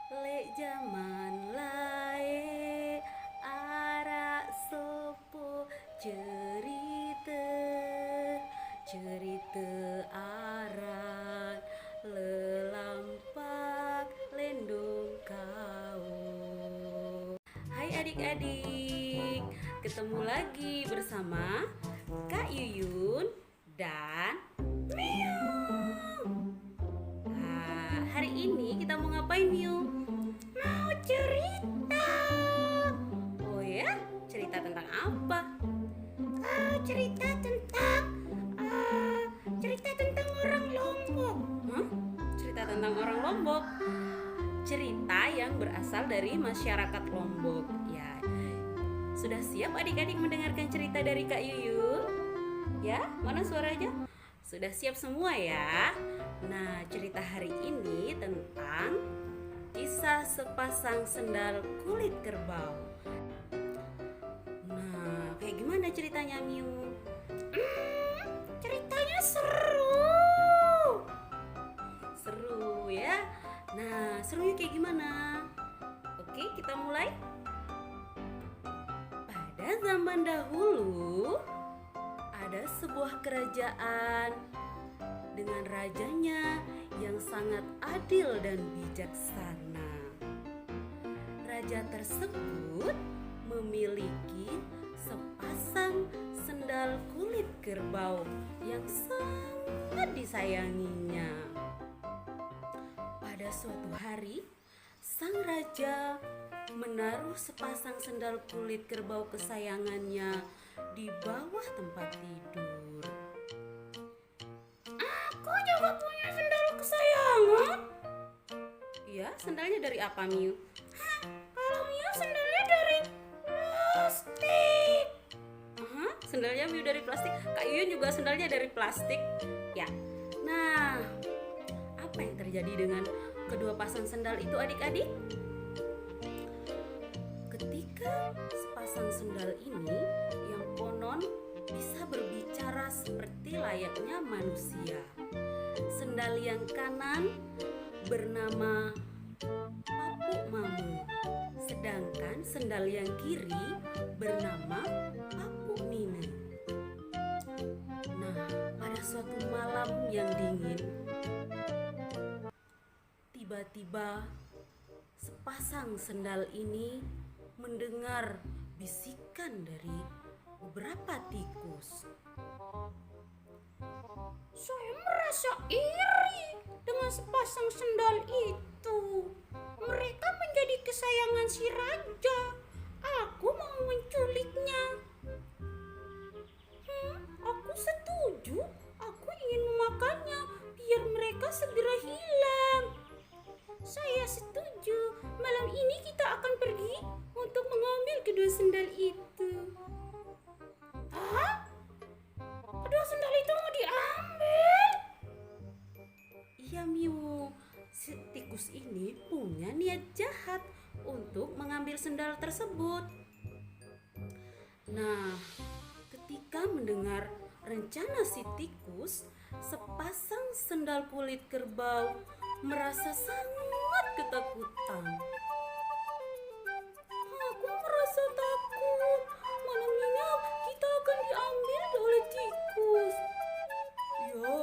Lek zaman lae arak sopo cerita cerita arak lelampak lendung kau. Hai adik-adik, ketemu lagi bersama Kak Yuyun dan hari ini kita mau ngapain, Miu? Mau cerita. Oh ya? Cerita tentang apa? Cerita tentang orang Lombok. Hah? Cerita tentang orang Lombok. Cerita yang berasal dari masyarakat Lombok. Ya. Sudah siap adik-adik mendengarkan cerita dari Kak Yuyun? Ya, mana suaranya? Sudah siap semua ya? Nah, cerita hari ini tentang kisah sepasang sendal kulit kerbau. Nah, kayak gimana ceritanya, Miu? Ceritanya seru. Seru ya? Nah, serunya kayak gimana? Oke, kita mulai. Pada zaman dahulu, ada sebuah kerajaan dengan rajanya yang sangat adil dan bijaksana. Raja tersebut memiliki sepasang sendal kulit kerbau yang sangat disayanginya. Pada suatu hari, sang raja menaruh sepasang sendal kulit kerbau kesayangannya di bawah tempat tidur. Aku juga punya sendal kesayangan. Iya, sendalnya dari apa, Miu? Kalau Miu sendalnya dari plastik. Sendalnya Miu dari plastik. Kak Yuyun juga sendalnya dari plastik. Ya. Nah, apa yang terjadi dengan kedua pasang sendal itu adik-adik? Ketika sepasang sendal ini yang konon bisa berbicara seperti layaknya manusia. Sendal yang kanan bernama Papu Mamu, sedangkan sendal yang kiri bernama Papu Nina. Nah, pada suatu malam yang dingin, tiba-tiba sepasang sendal ini mendengar bisikan dari beberapa tikus. Saya merasa iri dengan sepasang sendal itu. Mereka menjadi kesayangan si raja. Aku mau menculiknya. Aku setuju. Aku ingin memakannya biar mereka segera hilang. Saya setuju. Malam ini kita akan pergi untuk mengambil kedua sendal itu. Hah? Kedua sendal itu mau diambil? Iya, Miu. Si tikus ini punya niat jahat untuk mengambil sendal tersebut. Nah, ketika mendengar rencana si tikus, sepasang sendal kulit kerbau merasa sangat ketakutan. Aku merasa takut. Malam ini kita akan diambil oleh tikus. Ya,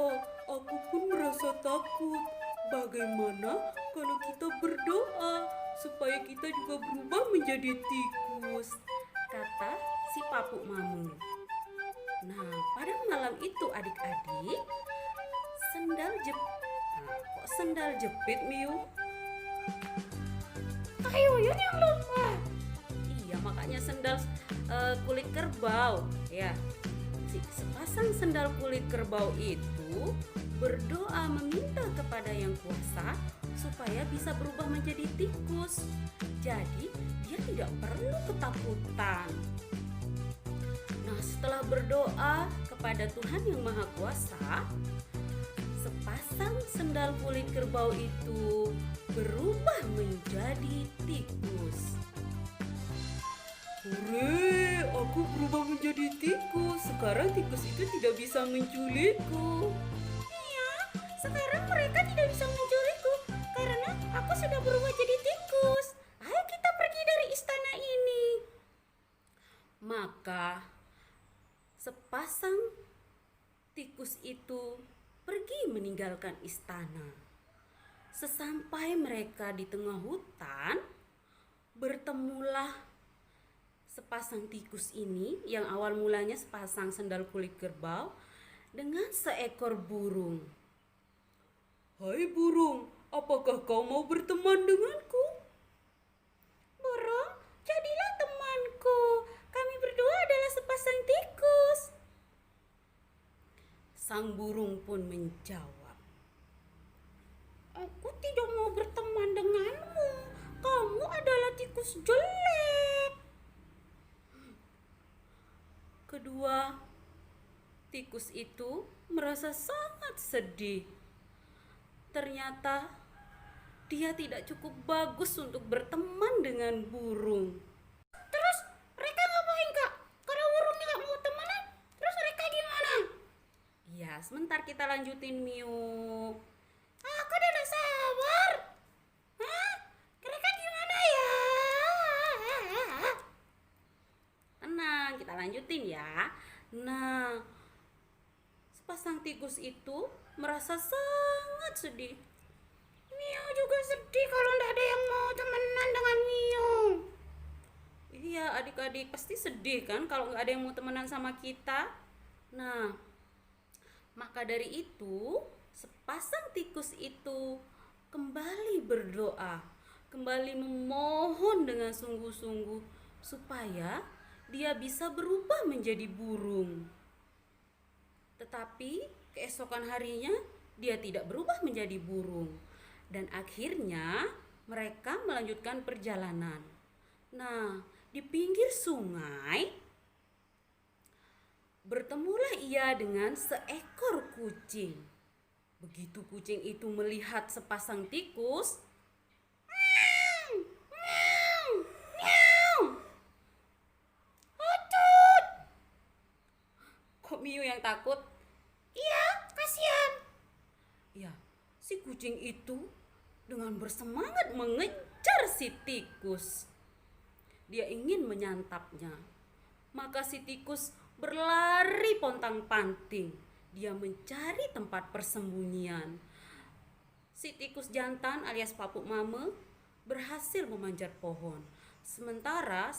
aku pun merasa takut. Bagaimana kalau kita berdoa supaya kita juga berubah menjadi tikus? Kata si Papu Mamu. Nah, pada malam itu adik-adik, sendal jepit, Miu? Kayu yang lupa. Iya, makanya sendal kulit kerbau. Ya, sepasang sendal kulit kerbau itu berdoa meminta kepada Yang Kuasa supaya bisa berubah menjadi tikus. Jadi dia tidak perlu ketakutan. Nah, setelah berdoa kepada Tuhan Yang Maha Kuasa, sepasang sendal kulit kerbau itu berubah menjadi tikus. Hore, aku berubah menjadi tikus. Sekarang tikus itu tidak bisa menculikku. Iya, sekarang mereka tidak bisa menculikku karena aku sudah berubah jadi tikus. tikus itu pergi meninggalkan istana. Sesampai mereka di tengah hutan, bertemulah sepasang tikus ini yang awal mulanya sepasang sendal kulit kerbau dengan seekor burung. "Hai burung, apakah kau mau berteman denganku?" "Burung, jadilah temanku. Kami berdua adalah sepasang tikus." Sang burung pun menjawab, "Aku tidak mau berteman denganmu. Kamu adalah tikus jelek." Kedua tikus itu merasa sangat sedih. Ternyata dia tidak cukup bagus untuk berteman dengan burung. "Terus mereka ngapain, Kak? Kalau burungnya nggak mau temenan, terus mereka gimana?" Ya, sebentar kita lanjutin, Miu. Aku udah gak sabar. Hah? Mereka gimana ya? Tenang, kita lanjutin ya. Nah, sepasang tikus itu merasa sangat sedih. Mio juga sedih kalau nggak ada yang mau temenan dengan Mio. Iya, adik-adik pasti sedih kan kalau nggak ada yang mau temenan sama kita. Nah, maka dari itu sepasang tikus itu kembali berdoa, kembali memohon dengan sungguh-sungguh supaya dia bisa berubah menjadi burung. Tetapi keesokan harinya dia tidak berubah menjadi burung. Dan akhirnya mereka melanjutkan perjalanan. Nah, di pinggir sungai bertemulah ia dengan seekor kucing. Begitu kucing itu melihat sepasang tikus, "Meow, meow, meow. Acut." Kok Miu yang takut? "Iya, kasihan." Ya, si kucing itu dengan bersemangat mengejar si tikus. Dia ingin menyantapnya. Maka si tikus berlari pontang-panting. Dia mencari tempat persembunyian. Si tikus jantan alias papuk mame berhasil memanjat pohon. Sementara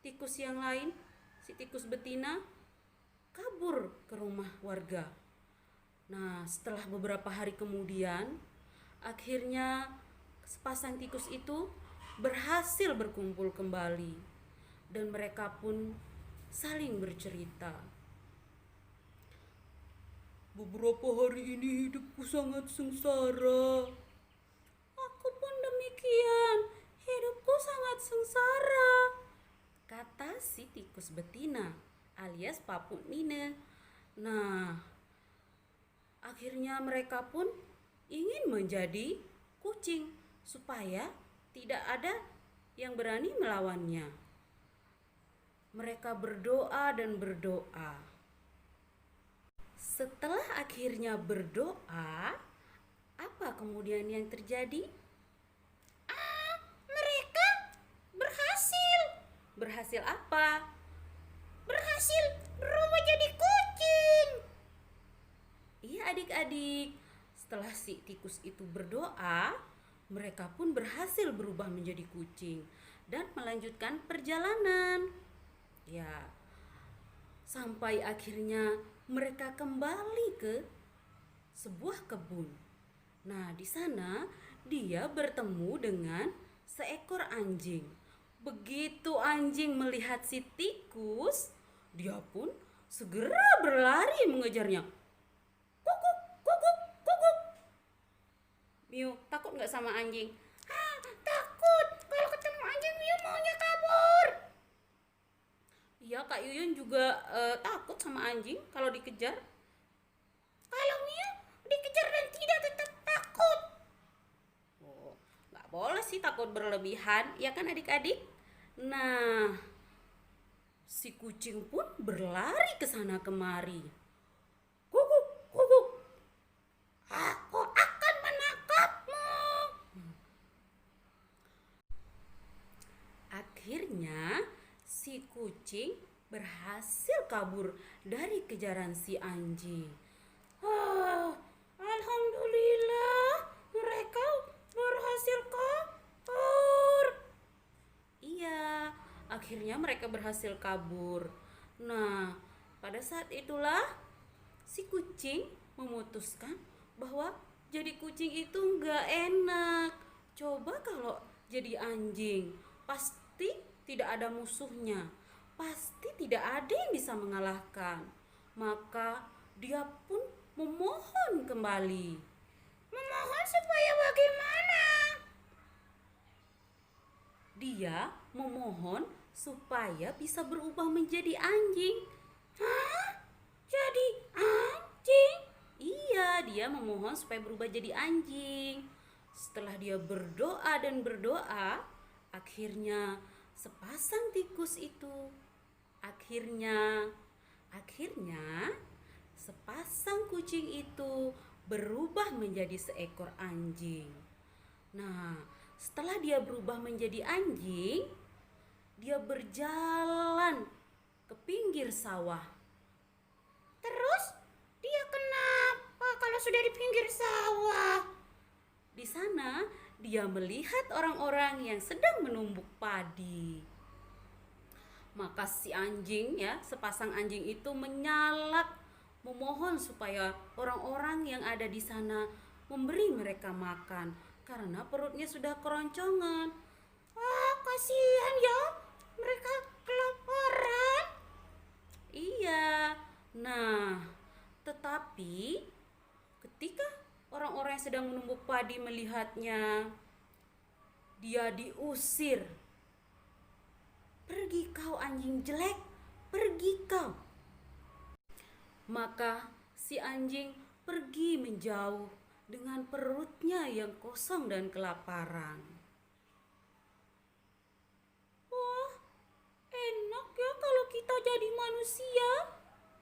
tikus yang lain, si tikus betina, kabur ke rumah warga. Nah, setelah beberapa hari kemudian, akhirnya sepasang tikus itu berhasil berkumpul kembali. Dan mereka pun saling bercerita. "Beberapa hari ini hidupku sangat sengsara." "Aku pun demikian, hidupku sangat sengsara," kata si tikus betina alias papuk Nina. Nah, akhirnya mereka pun ingin menjadi kucing supaya tidak ada yang berani melawannya. Mereka berdoa dan berdoa. Setelah akhirnya berdoa, apa kemudian yang terjadi? Mereka berhasil. Berhasil apa? Berhasil berubah jadi kucing. Iya adik-adik, setelah si tikus itu berdoa, mereka pun berhasil berubah menjadi kucing dan melanjutkan perjalanan. Ya, sampai akhirnya mereka kembali ke sebuah kebun. Nah, di sana dia bertemu dengan seekor anjing. Begitu anjing melihat si tikus, dia pun segera berlari mengejarnya. Kukuk, kukuk, kukuk. Miu, takut nggak sama anjing? Takut. Kalau ketemu anjing, Miu maunya kabur. Iya, Kak Yuyun juga takut sama anjing kalau dikejar. Kalau Miu dikejar dan tidak tetap takut. Oh, nggak boleh sih takut berlebihan, ya kan adik-adik? Nah, si kucing pun berlari ke sana kemari. Kukuk, kukuk. Aku akan menangkapmu. Akhirnya si kucing berhasil kabur dari kejaran si anjing. akhirnya mereka berhasil kabur. Nah, pada saat itulah si kucing memutuskan bahwa jadi kucing itu nggak enak. Coba kalau jadi anjing, pasti tidak ada musuhnya, pasti tidak ada yang bisa mengalahkan. Maka dia pun memohon kembali. Memohon supaya bagaimana? Dia memohon supaya bisa berubah menjadi anjing. Hah? Jadi anjing? Iya, dia memohon supaya berubah jadi anjing. Setelah dia berdoa dan berdoa, akhirnya sepasang tikus itu akhirnya sepasang kucing itu berubah menjadi seekor anjing. Nah, setelah dia berubah menjadi anjing, dia berjalan ke pinggir sawah. Terus dia kenapa kalau sudah di pinggir sawah? Di sana dia melihat orang-orang yang sedang menumbuk padi. Maka si anjing sepasang anjing itu menyalak memohon supaya orang-orang yang ada di sana memberi mereka makan karena perutnya sudah keroncongan. Kasihan ya, mereka kelaparan. Iya. Nah, tetapi ketika orang-orang yang sedang menumbuk padi melihatnya, dia diusir. Pergi kau anjing jelek, pergi kau. Maka si anjing pergi menjauh dengan perutnya yang kosong dan kelaparan. Wah, enak ya kalau kita jadi manusia,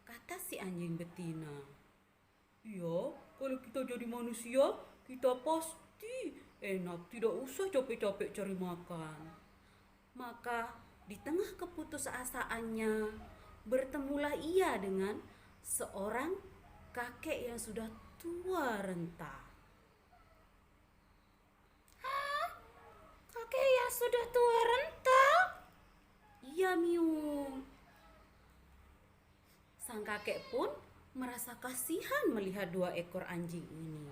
kata si anjing betina. Iya, kalau kita jadi manusia, kita pasti enak, tidak usah capek-capek cari makan. Maka di tengah keputusasaannya, bertemulah ia dengan seorang kakek yang sudah tua renta. Hah? Kakek yang sudah tua renta? Iya, Miu. Sang kakek pun merasa kasihan melihat 2 ekor anjing ini.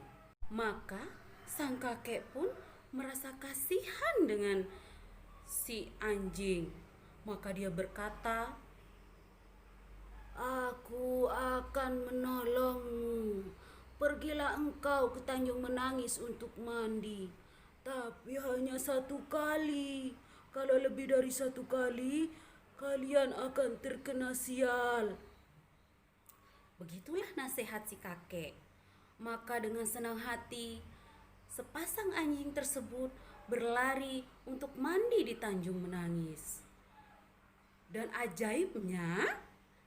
Maka sang kakek pun merasa kasihan dengan si anjing. Maka dia berkata, "Aku akan menolongmu. Pergilah engkau ke Tanjung Menangis untuk mandi. Tapi hanya 1 kali. Kalau lebih dari 1 kali, kalian akan terkena sial." Begitulah nasihat si kakek. Maka dengan senang hati, sepasang anjing tersebut berlari untuk mandi di Tanjung Menangis. Dan ajaibnya,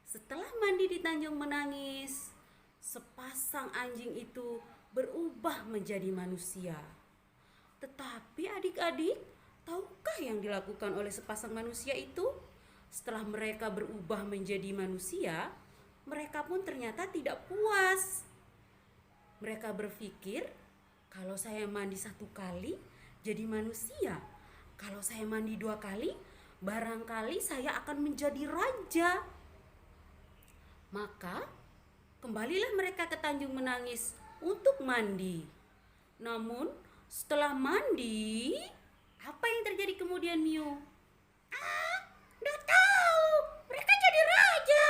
setelah mandi di Tanjung Menangis, sepasang anjing itu berubah menjadi manusia. Tetapi adik-adik, tahukah yang dilakukan oleh sepasang manusia itu? Setelah mereka berubah menjadi manusia, mereka pun ternyata tidak puas. Mereka berpikir, kalau saya mandi 1 kali jadi manusia, kalau saya mandi 2 kali, barangkali saya akan menjadi raja. Maka kembalilah mereka ke Tanjung Menangis untuk mandi. Namun setelah mandi, apa yang terjadi kemudian, Miu? Udah tahu, mereka jadi raja.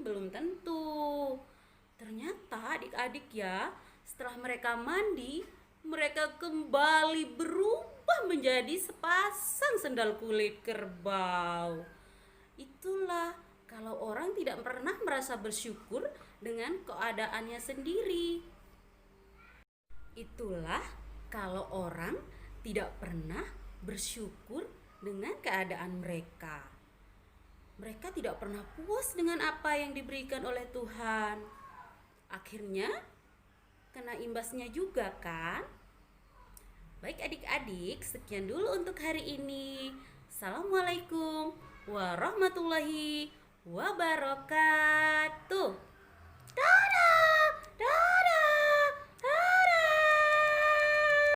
Belum tentu. Ternyata adik-adik setelah mereka mandi, mereka kembali berubah menjadi sepasang sendal kulit kerbau. Itulah kalau orang tidak pernah merasa bersyukur dengan keadaannya sendiri. Itulah kalau orang tidak pernah bersyukur dengan keadaan mereka. Mereka tidak pernah puas dengan apa yang diberikan oleh Tuhan. Akhirnya kena imbasnya juga kan? Baik adik-adik, sekian dulu untuk hari ini. Assalamualaikum warahmatullahi wabarakatuh.